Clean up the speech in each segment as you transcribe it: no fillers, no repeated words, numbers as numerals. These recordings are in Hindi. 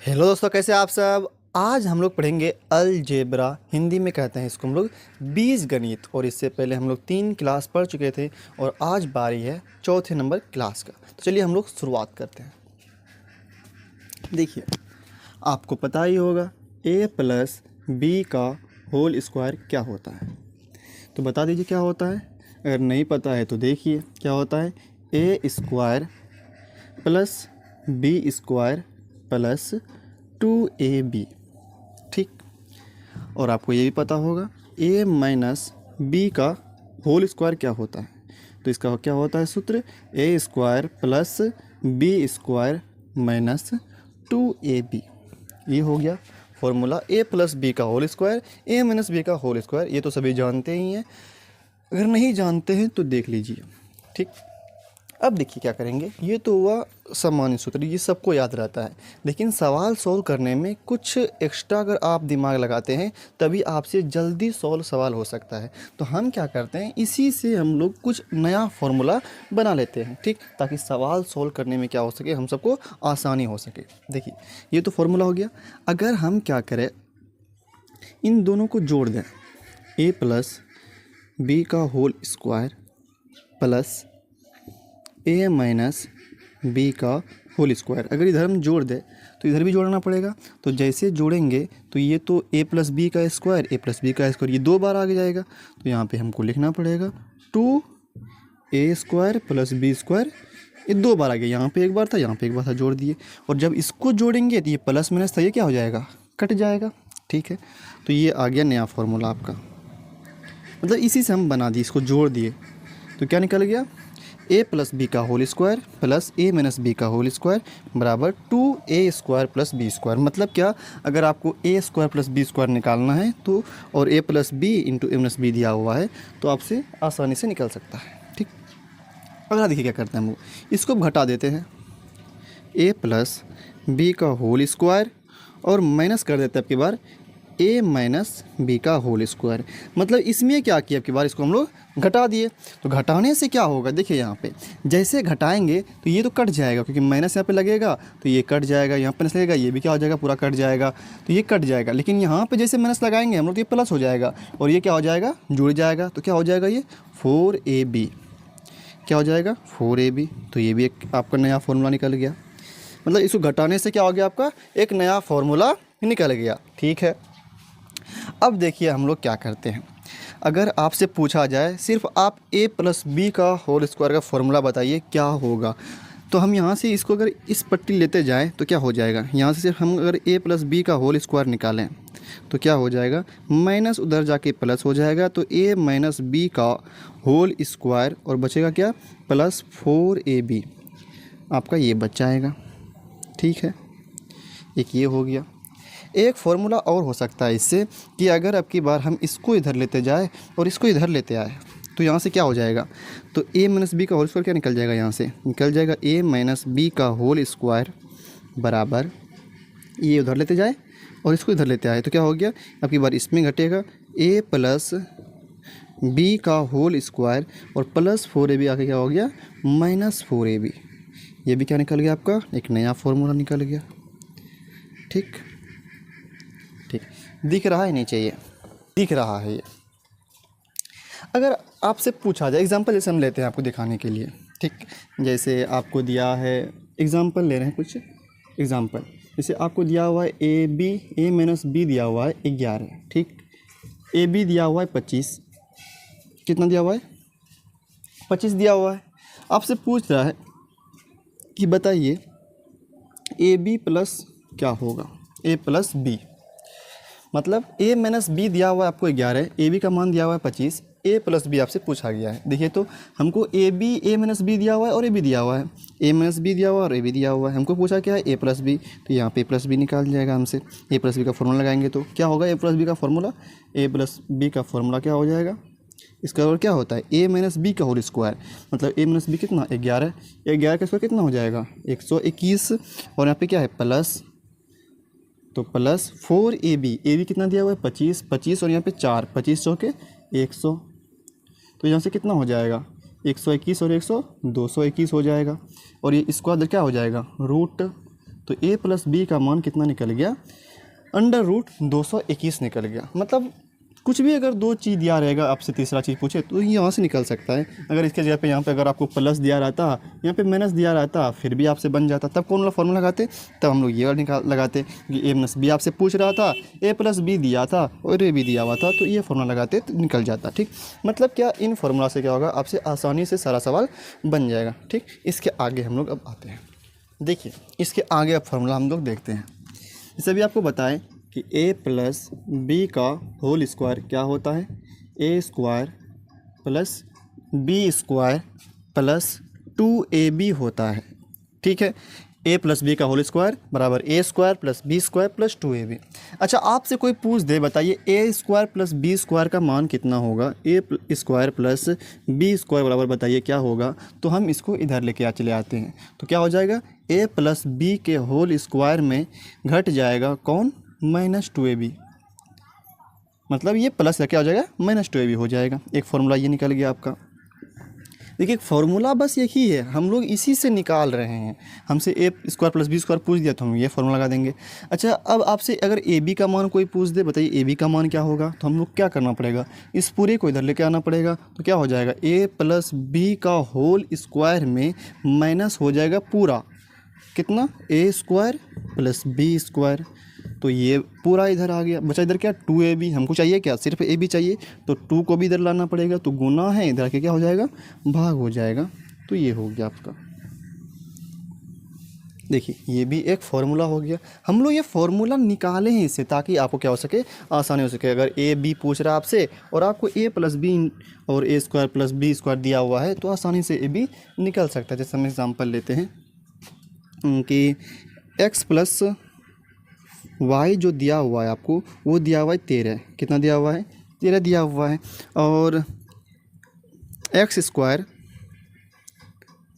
हेलो दोस्तों, कैसे आप सब। आज हम लोग पढ़ेंगे अलजेब्रा, हिंदी में कहते हैं इसको हम लोग बीजगणित। और इससे पहले हम लोग 3 क्लास पढ़ चुके थे और आज बारी है चौथे नंबर क्लास का। तो चलिए हम लोग शुरुआत करते हैं। देखिए, आपको पता ही होगा a प्लस बी का होल स्क्वायर क्या होता है। तो बता दीजिए क्या होता है। अगर नहीं पता है तो देखिए क्या होता है। A square plus B square plus 2ab। ठीक। और आपको ये भी पता होगा a माइनस बी का होल स्क्वायर क्या होता है। तो इसका क्या होता है सूत्र, A square plus B square minus 2ab। ये हो गया फॉर्मूला a प्लस बी का whole square, a minus B का होल स्क्वायर। ये तो सभी जानते ही हैं, अगर नहीं जानते हैं तो देख लीजिए। ठीक। अब देखिए क्या करेंगे। ये तो हुआ सामान्य सूत्र, ये सबको याद रहता है। लेकिन सवाल सॉल्व करने में कुछ एक्स्ट्रा अगर आप दिमाग लगाते हैं तभी आपसे जल्दी सॉल्व सवाल हो सकता है। तो हम क्या करते हैं, इसी से हम लोग कुछ नया फॉर्मूला बना लेते हैं। ठीक, ताकि सवाल सॉल्व करने में क्या हो सके, हम सबको आसानी हो सके। देखिए, ये तो फॉर्मूला हो गया। अगर हम क्या करें, इन दोनों को जोड़ दें, ए प्लस बी का होल स्क्वायर प्लस ए माइनस बी का होल स्क्वायर। अगर इधर हम जोड़ दें तो इधर भी जोड़ना पड़ेगा। तो जैसे जोड़ेंगे तो ये तो a प्लस बी का स्क्वायर, ए प्लस बी का स्क्वायर, ये 2 बार आगे जाएगा। तो यहाँ पे हमको लिखना पड़ेगा 2a square plus B square. ये 2 बार आगे, यहाँ पे एक बार था, यहाँ पे एक बार था, जोड़ दिए। और जब इसको जोड़ेंगे तो ये प्लस माइनस था, ये क्या हो जाएगा, कट जाएगा। ठीक है, तो ये आ गया नया फॉर्मूला आपका। मतलब इसी से हम बना दिए, इसको जोड़ दिए तो क्या निकल गया, ए प्लस बी का होल स्क्वायर प्लस ए माइनस बी का होल स्क्वायर बराबर 2a square plus B square. मतलब क्या, अगर आपको ए स्क्वायर प्लस बी स्क्वायर निकालना है तो, और ए प्लस बी इंटू ए माइनस बी दिया हुआ है तो आपसे आसानी से निकल सकता है। ठीक। अगला देखिए क्या करते हैं हम लोग, इसको घटा देते हैं, ए प्लस बी का होल स्क्वायर और माइनस कर देते हैं आपकी बार ए माइनस बी का होल स्क्वायर। मतलब इसमें क्या किया, आपकी बार इसको हम लोग घटा दिए। तो घटाने से क्या होगा, देखिए यहाँ पे जैसे घटाएंगे तो ये तो कट जाएगा, क्योंकि माइनस यहाँ पे लगेगा तो ये कट जाएगा, यहाँ पे माइनस लगेगा, ये भी क्या हो जाएगा, पूरा कट जाएगा, तो ये कट जाएगा। लेकिन यहाँ पे जैसे माइनस लगाएंगे हम लोग तो ये प्लस हो जाएगा और ये क्या हो जाएगा, जुड़ जाएगा। तो क्या हो जाएगा, ये 4ab क्या हो जाएगा, 4ab। तो ये भी एक आपका नया फॉर्मूला निकल गया। मतलब इसको घटाने से क्या हो गया, आपका एक नया फॉर्मूला निकल गया। ठीक है। अब देखिए हम लोग क्या करते हैं। अगर आपसे पूछा जाए सिर्फ आप a प्लस बी का होल स्क्वायर का फॉर्मूला बताइए क्या होगा, तो हम यहाँ से इसको अगर इस पट्टी लेते जाएं तो क्या हो जाएगा, यहाँ से सिर्फ हम अगर a प्लस बी का होल स्क्वायर निकालें तो क्या हो जाएगा, माइनस उधर जाके प्लस हो जाएगा। तो a माइनस बी का होल स्क्वायर और बचेगा क्या, प्लस 4ab आपका ये बच जाएगा। ठीक है, एक ये हो गया। एक फार्मूला और हो सकता है इससे, कि अगर अब की बार हम इसको इधर लेते जाए और इसको इधर लेते आए तो यहाँ से क्या हो जाएगा, तो a माइनस बी का होल स्क्वायर क्या निकल जाएगा, यहाँ से निकल जाएगा a माइनस बी का होल स्क्वायर बराबर, ये उधर लेते जाए और इसको इधर लेते आए तो क्या हो गया, अब की बार इसमें घटेगा a प्लस बी का होल स्क्वायर और प्लस 4ab आके क्या हो गया, माइनस 4ab। ये भी क्या निकल गया, आपका एक नया फार्मूला निकल गया। ठीक, ठीक दिख रहा है, नहीं चाहिए, दिख रहा है ये। अगर आपसे पूछा जाए, एग्जांपल जैसे हम लेते हैं आपको दिखाने के लिए। ठीक, जैसे आपको दिया है, एग्जांपल ले रहे हैं कुछ एग्जांपल। जैसे आपको दिया हुआ है ए माइनस बी दिया हुआ है 11। ठीक, ए बी दिया हुआ है 25, कितना दिया हुआ है, 25 दिया हुआ है। आपसे पूछ रहा है कि बताइए ए बी प्लस क्या होगा, ए प्लस बी। मतलब a माइनस बी दिया हुआ है आपको 11, ए बी का मान दिया हुआ है 25, a प्लस बी आपसे पूछा गया है। देखिए तो हमको ए माइनस बी दिया हुआ है और ए बी दिया हुआ है, a माइनस बी दिया हुआ है और ए बी दिया हुआ है। हमको पूछा क्या है, a प्लस बी। तो यहाँ पे प्लस बी निकाल जाएगा हमसे, a प्लस बी का फॉर्मूला लगाएंगे तो क्या होगा, a प्लस बी का फॉर्मूला, a प्लस बी का फॉर्मूला क्या हो जाएगा, इसका और क्या होता है, a माइनस बी का होल स्क्वायर। मतलब a माइनस बी कितना, 11, 11 का स्क्वायर कितना हो जाएगा, 121। और यहाँ पे क्या है, प्लस, तो प्लस 4ab, ए बी कितना दिया हुआ है 25, 25 और यहाँ पे 4, 25 चौके 100। तो यहाँ से कितना हो जाएगा, 121 और 100 221 हो जाएगा। और ये इसका क्या हो जाएगा, रूट तो a प्लस बी का मान कितना निकल गया, √221 निकल गया। मतलब कुछ भी अगर दो चीज़ दिया रहेगा आपसे तीसरा चीज़ पूछे तो यहाँ से निकल सकता है। अगर इसके जगह पे यहाँ पे अगर आपको प्लस दिया रहता, यहाँ पे माइनस दिया रहता, फिर भी आपसे बन जाता। तब कौन वाला फॉर्मूला लगाते, तब हम लोग ये वाला निकाल लगाते कि a प्लस बी आपसे पूछ रहा था, a प्लस बी दिया था और a भी दिया हुआ था, तो ये फॉर्मूला लगाते तो निकल जाता। ठीक, मतलब क्या इन फार्मूला से क्या होगा, आपसे आसानी से सारा सवाल बन जाएगा। ठीक, इसके आगे हम लोग अब आते हैं। देखिए इसके आगे अब फार्मूला हम लोग देखते हैं। जैसे अभी आपको बताएं कि a प्लस बी का होल स्क्वायर क्या होता है, a square plus B square plus 2ab होता है। ठीक है, a प्लस बी का होल स्क्वायर बराबर a square plus B square plus 2ab। अच्छा, आपसे कोई पूछ दे, बताइए a square plus B square का मान कितना होगा, a square plus B square बराबर बताइए क्या होगा, तो हम इसको इधर लेके चले आते हैं। तो क्या हो जाएगा, a प्लस बी के होल स्क्वायर में घट जाएगा कौन, -2ab। मतलब ये प्लस क्या हो जाएगा, -2ab हो जाएगा। एक फार्मूला ये निकल गया आपका। देखिए फार्मूला बस यही है, हम लोग इसी से निकाल रहे हैं। हमसे a square plus B square पूछ दिया तो हम ये फार्मूला लगा देंगे। अच्छा, अब आपसे अगर ए बी का मान कोई पूछ दे, बताइए ए बी का मान क्या होगा, तो हम लोग क्या करना पड़ेगा, इस पूरे को इधर लेके आना पड़ेगा। तो क्या हो जाएगा, a प्लस बी का होल स्क्वायर में माइनस हो जाएगा पूरा कितना, a square plus B square. तो ये पूरा इधर आ गया, बचा इधर क्या, 2ab। हमको चाहिए क्या, सिर्फ ab चाहिए, तो 2 को भी इधर लाना पड़ेगा, तो गुना है इधर के क्या हो जाएगा, भाग हो जाएगा। तो ये हो गया आपका। देखिए ये भी एक फार्मूला हो गया। हम लोग ये फार्मूला निकाले हैं इससे ताकि आपको क्या हो सके, आसानी हो सके। अगर a b पूछ रहा है आपसे और आपको a प्लस बी और a square plus B square दिया हुआ है, तो आसानी से a b निकल सकता है। जैसे हम एग्जाम्पल लेते हैं कि x प्लस y जो दिया हुआ है आपको, वो दिया हुआ है 13। कितना दिया हुआ है, 13 दिया हुआ है। और x square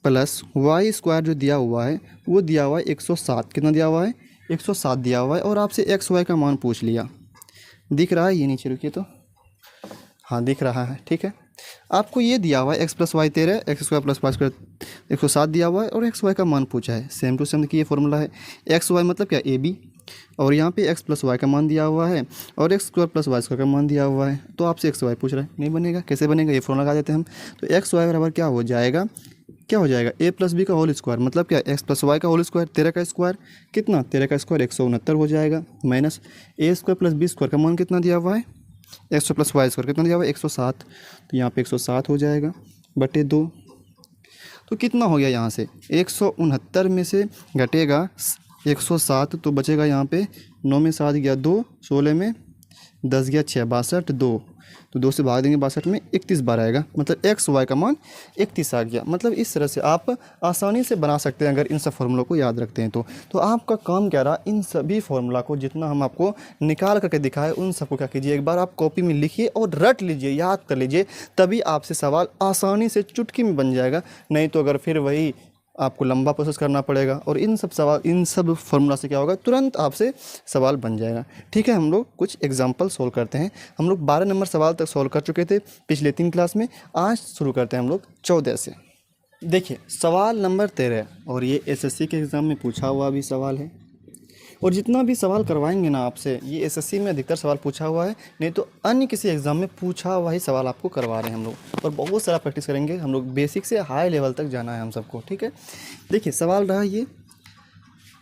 plus Y square जो दिया हुआ है वो दिया हुआ है 107। कितना दिया हुआ है, 107 दिया हुआ है। और आपसे एक्स वाई का मान पूछ लिया, दिख रहा है ये नीचे, रुकिए तो, हाँ दिख रहा है। ठीक है, आपको ये दिया हुआ है x plus Y 13, X square plus Y square 107 दिया हुआ है और एक्स वाई का मान पूछा है। सेम टू सेम देखिए ये फॉर्मूला है, एक्स वाई मतलब क्या, ए बी, और यहाँ पे x प्लस वाई का मान दिया हुआ है और X square plus Y square का मान दिया हुआ है। तो आपसे एक्स वाई पूछ रहा है, नहीं बनेगा, कैसे बनेगा, ये फॉर्मूला लगा देते हैं हम। तो एक्स वाई बराबर क्या हो जाएगा, क्या हो जाएगा, a प्लस बी का होल स्क्वायर मतलब क्या, x प्लस वाई का होल स्क्वायर, 13 का स्क्वायर कितना, 13 का स्क्वायर 169 हो जाएगा, minus a square plus B square का मान कितना दिया हुआ है, एक्स प्लस वाई स्क्वायर कितना दिया हुआ है, 107। तो यहाँ पे 107 हो जाएगा बटे 2। तो कितना हो गया, यहाँ से 169 में से घटेगा 107, तो बचेगा यहाँ पे 9 में 7 गया 2, 16 में 10 गया 6, 62, 2, तो 2 से भाग देंगे 62 में, 31 बार आएगा। मतलब एक्स वाई का मान 31 आ गया। मतलब इस तरह से आप आसानी से बना सकते हैं अगर इन सब फार्मूलों को याद रखते हैं तो आपका काम क्या रहा, इन सभी फार्मूला को जितना हम आपको निकाल करके दिखाए उन सबको क्या कीजिए, एक बार आप कॉपी में लिखिए और रट लीजिए, याद कर लीजिए, तभी आपसे सवाल आसानी से चुटकी में बन जाएगा। नहीं तो अगर फिर वही आपको लंबा प्रोसेस करना पड़ेगा और इन सब फार्मूला से क्या होगा, तुरंत आपसे सवाल बन जाएगा। ठीक है, हम लोग कुछ एग्जांपल सोल्व करते हैं। हम लोग 12 नंबर सवाल तक सोल्व कर चुके थे पिछले 3 क्लास में, आज शुरू करते हैं हम लोग 14 से। देखिए सवाल नंबर 13, और ये एसएससी के एग्ज़ाम में पूछा हुआ भी सवाल है, और जितना भी सवाल करवाएंगे ना आपसे, ये एसएससी में अधिकतर सवाल पूछा हुआ है, नहीं तो अन्य किसी एग्ज़ाम में पूछा हुआ ही सवाल आपको करवा रहे हैं हम लोग, और बहुत सारा प्रैक्टिस करेंगे हम लोग, बेसिक से हाई लेवल तक जाना है हम सबको। ठीक है, देखिए सवाल रहा ये।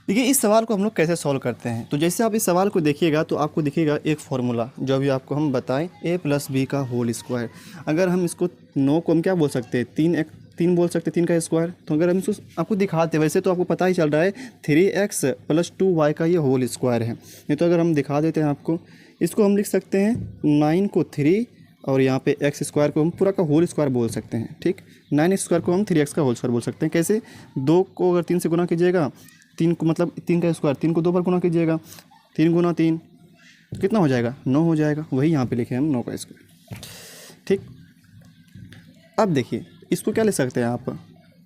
देखिए इस सवाल को हम लोग कैसे सॉल्व करते हैं, तो जैसे आप इस सवाल को देखिएगा तो आपको दिखेगा एक फार्मूला जो अभी आपको हम बताएं, a प्लस बी का होल स्क्वायर। अगर हम इसको 9 को हम क्या बोल सकते हैं, 3 बोल सकते हैं, 3 का स्क्वायर। तो अगर हम इसको आपको दिखाते, वैसे तो आपको पता ही चल रहा है 3x प्लस 2y का ये होल स्क्वायर है, नहीं तो अगर हम दिखा देते हैं आपको, इसको हम लिख सकते हैं 9 को 3 और यहाँ पे x स्क्वायर को हम पूरा का होल स्क्वायर बोल सकते हैं। ठीक, 9x स्क्वायर को हम 3x का होल स्क्वायर बोल सकते हैं। कैसे, 2 को अगर 3 से गुना कीजिएगा, 3 को मतलब 3 का स्क्वायर, 3 को 2 बार गुना कीजिएगा, 3 गुना 3 कितना हो जाएगा, 9 हो जाएगा। वही यहाँ पे लिखे हम 9 का स्क्वायर। ठीक, अब देखिए इसको क्या लिख सकते हैं आप,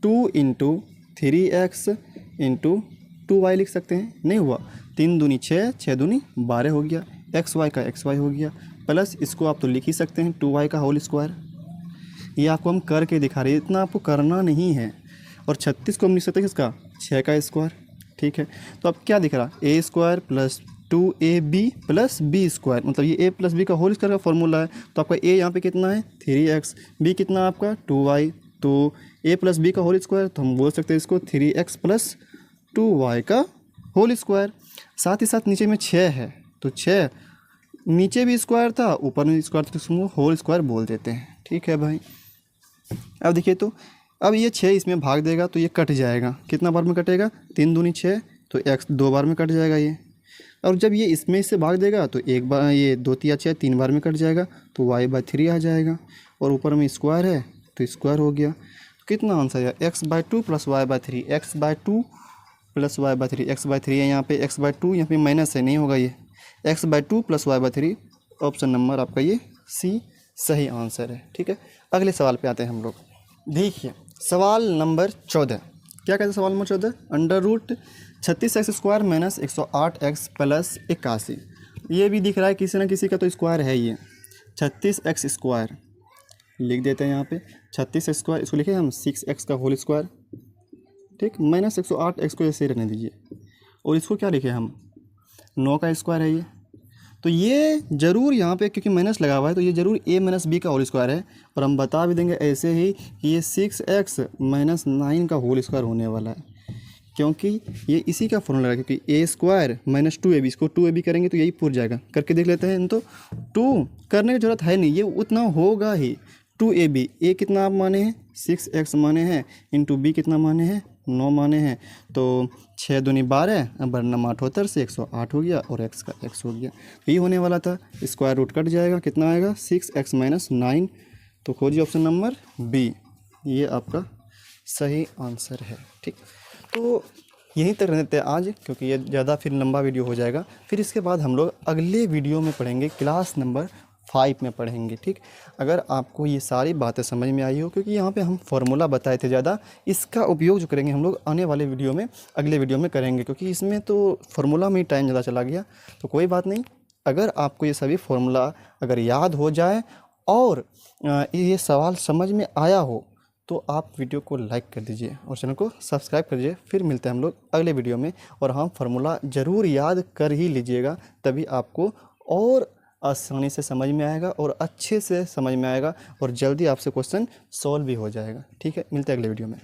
2 इंटू 3x इंटू 2y लिख सकते हैं। नहीं हुआ, 3 दूनी 6, 6 दूनी 12 हो गया, एक्स वाई का एक्स वाई हो गया, प्लस इसको आप तो लिख ही सकते हैं 2y का होल स्क्वायर। ये आपको हम करके दिखा रहे हैं, इतना आपको करना नहीं है। और 36 को हम लिख सकते हैं किसका, 6 का स्क्वायर। ठीक है। तो अब क्या दिख रहा, A square plus 2ab plus B square, मतलब ये a प्लस बी का होल स्क्वायर का फॉर्मूला है। तो आपका a यहाँ पे कितना है 3x, b कितना आपका 2y, तो a प्लस बी का होल स्क्वायर, तो हम बोल सकते हैं इसको 3x प्लस 2y का होल स्क्वायर। साथ ही साथ नीचे में 6 है, तो 6 नीचे भी स्क्वायर था ऊपर में स्क्वायर, तो इसको होल स्क्वायर बोल देते हैं। ठीक है भाई। अब देखिए, तो अब ये 6 इसमें भाग देगा तो ये कट जाएगा, कितना बार में कटेगा 3 दूनी 6, तो x 2 बार में कट जाएगा ये। और जब ये इसमें से भाग देगा तो एक बार, ये 2 3 6 3 बार में कट जाएगा, तो y/3 आ जाएगा। और ऊपर में स्क्वायर है तो स्क्वायर हो गया। तो कितना आंसर है x/2 plus y/3, x/2 plus y/3, x/3 है यहाँ पे, x/2 यहाँ पे माइनस है, नहीं होगा ये, x/2 plus y/3। Option number आपका ये सी सही आंसर है। ठीक है, अगले सवाल पे आते हैं हम लोग। देखिए सवाल नंबर 14, क्या कहते हैं सवाल number 14, under root 36x² minus 108x plus 81। ये भी दिख रहा है किसी ना किसी का, तो स्क्वायर है ये 36x² लिख देते हैं यहाँ पे 36x², इसको लिखे हम 6x का होल स्क्वायर, ठीक, माइनस 108x को ऐसे रहने दीजिए। और इसको क्या लिखे हम 9 का स्क्वायर है ये, तो ये ज़रूर यहाँ पे क्योंकि माइनस लगा हुआ है तो ये ज़रूर a माइनस बी का होल स्क्वायर है। और हम बता भी देंगे ऐसे ही कि ये 6x माइनस 9 का होल स्क्वायर होने वाला है, क्योंकि ये इसी का फॉर्मूला है, क्योंकि a स्क्वायर माइनस 2ab, इसको 2ab करेंगे तो यही पूर जाएगा। करके देख लेते हैं, तो 2 करने की ज़रूरत है नहीं, ये उतना होगा ही। 2ab, a कितना आप माने हैं 6x माने हैं, इंटू b कितना माने हैं 9 माने हैं, तो 6 दूनी 12, बरनम 78 से 108 हो गया और x का x हो गया। तो ये होने वाला था, स्क्वायर रूट कट जाएगा, कितना आएगा 6x माइनस 9। तो खोजिए ऑप्शन नंबर बी, ये आपका सही आंसर है। ठीक, तो यहीं तक रहते हैं आज, क्योंकि ये ज़्यादा फिर लंबा वीडियो हो जाएगा। फिर इसके बाद हम लोग अगले वीडियो में पढ़ेंगे, क्लास नंबर 5 में पढ़ेंगे। ठीक, अगर आपको ये सारी बातें समझ में आई हो, क्योंकि यहाँ पे हम फॉर्मूला बताए थे ज़्यादा, इसका उपयोग जो करेंगे हम लोग आने वाले वीडियो में, अगले वीडियो में करेंगे, क्योंकि इसमें तो फार्मूला में ही टाइम ज़्यादा चला गया। तो कोई बात नहीं, अगर आपको ये सभी फार्मूला अगर याद हो जाए और ये सवाल समझ में आया हो, तो आप वीडियो को लाइक कर दीजिए और चैनल को सब्सक्राइब कर दीजिए। फिर मिलते हैं हम लोग अगले वीडियो में। और हाँ, फार्मूला ज़रूर याद कर ही लीजिएगा, तभी आपको और आसानी से समझ में आएगा और अच्छे से समझ में आएगा और जल्दी आपसे क्वेश्चन सॉल्व भी हो जाएगा। ठीक है, मिलते हैं अगले वीडियो में।